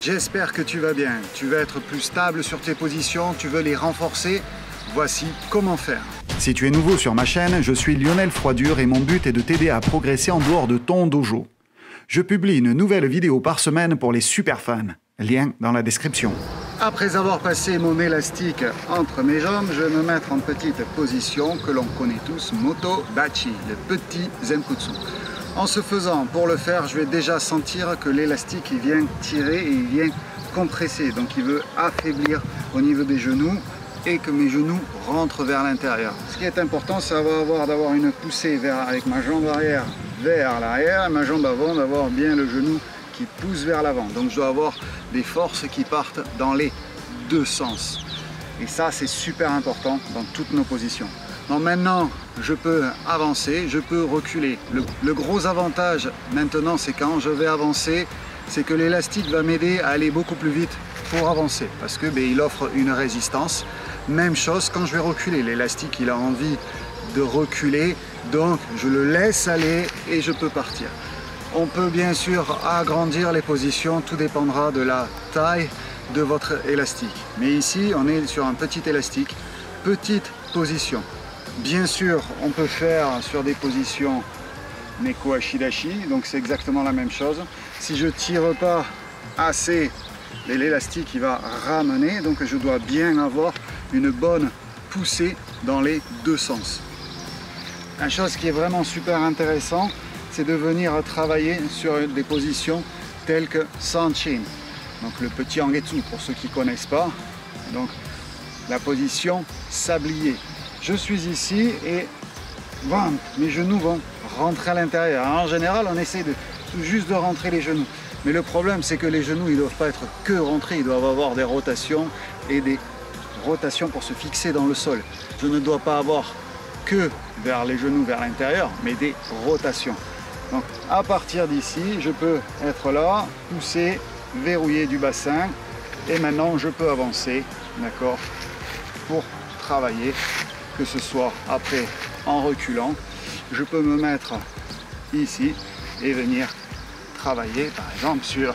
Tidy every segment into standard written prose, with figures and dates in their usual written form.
J'espère que tu vas bien. Tu veux être plus stable sur tes positions, tu veux les renforcer. Voici comment faire. Si tu es nouveau sur ma chaîne, je suis Lionel Froidure et mon but est de t'aider à progresser en dehors de ton dojo. Je publie une nouvelle vidéo par semaine pour les super fans. Lien dans la description. Après avoir passé mon élastique entre mes jambes, je vais me mettre en petite position que l'on connaît tous, Moto Bachi, le petit Zenkutsu. En ce faisant, pour le faire, je vais déjà sentir que l'élastique il vient tirer et il vient compresser. Donc il veut affaiblir au niveau des genoux et que mes genoux rentrent vers l'intérieur. Ce qui est important, c'est d'avoir une poussée avec ma jambe arrière vers l'arrière et ma jambe avant d'avoir bien le genou qui pousse vers l'avant. Donc je dois avoir des forces qui partent dans les deux sens. Et ça, c'est super important dans toutes nos positions. Donc maintenant, je peux avancer, je peux reculer. Le gros avantage maintenant, c'est quand je vais avancer, c'est que l'élastique va m'aider à aller beaucoup plus vite pour avancer. Parce que il offre une résistance. Même chose quand je vais reculer. L'élastique, il a envie de reculer. Donc je le laisse aller et je peux partir. On peut bien sûr agrandir les positions, tout dépendra de la taille de votre élastique. Mais ici, on est sur un petit élastique, petite position. Bien sûr, on peut faire sur des positions Neko Ashidashi, donc c'est exactement la même chose. Si je ne tire pas assez, l'élastique il va ramener, donc je dois bien avoir une bonne poussée dans les deux sens. Une chose qui est vraiment super intéressant, c'est de venir travailler sur des positions telles que Sanchin, donc le petit Angetsu pour ceux qui ne connaissent pas, donc la position sablier. Je suis ici et mes genoux vont rentrer à l'intérieur. En général, on essaie juste de rentrer les genoux. Mais le problème, c'est que les genoux, ils ne doivent pas être que rentrés, ils doivent avoir des rotations et des rotations pour se fixer dans le sol. Je ne dois pas avoir que vers les genoux, vers l'intérieur, mais des rotations. Donc à partir d'ici, je peux être là, pousser, verrouiller du bassin et maintenant je peux avancer, d'accord, pour travailler, que ce soit après en reculant, je peux me mettre ici et venir travailler par exemple sur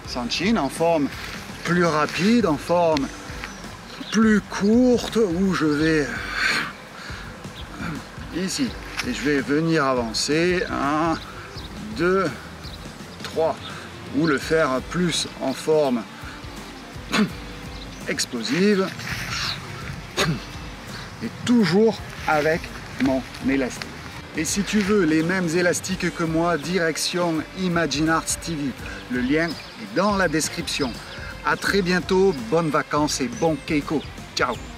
Sanchin en forme plus rapide, en forme plus courte où je vais ici et je vais venir avancer 1, 2, 3 ou le faire plus en forme explosive et toujours avec mon élastique. Et si tu veux les mêmes élastiques que moi, direction Imagine Arts TV. Le lien est dans la description. À très bientôt, bonnes vacances et bon keiko. Ciao!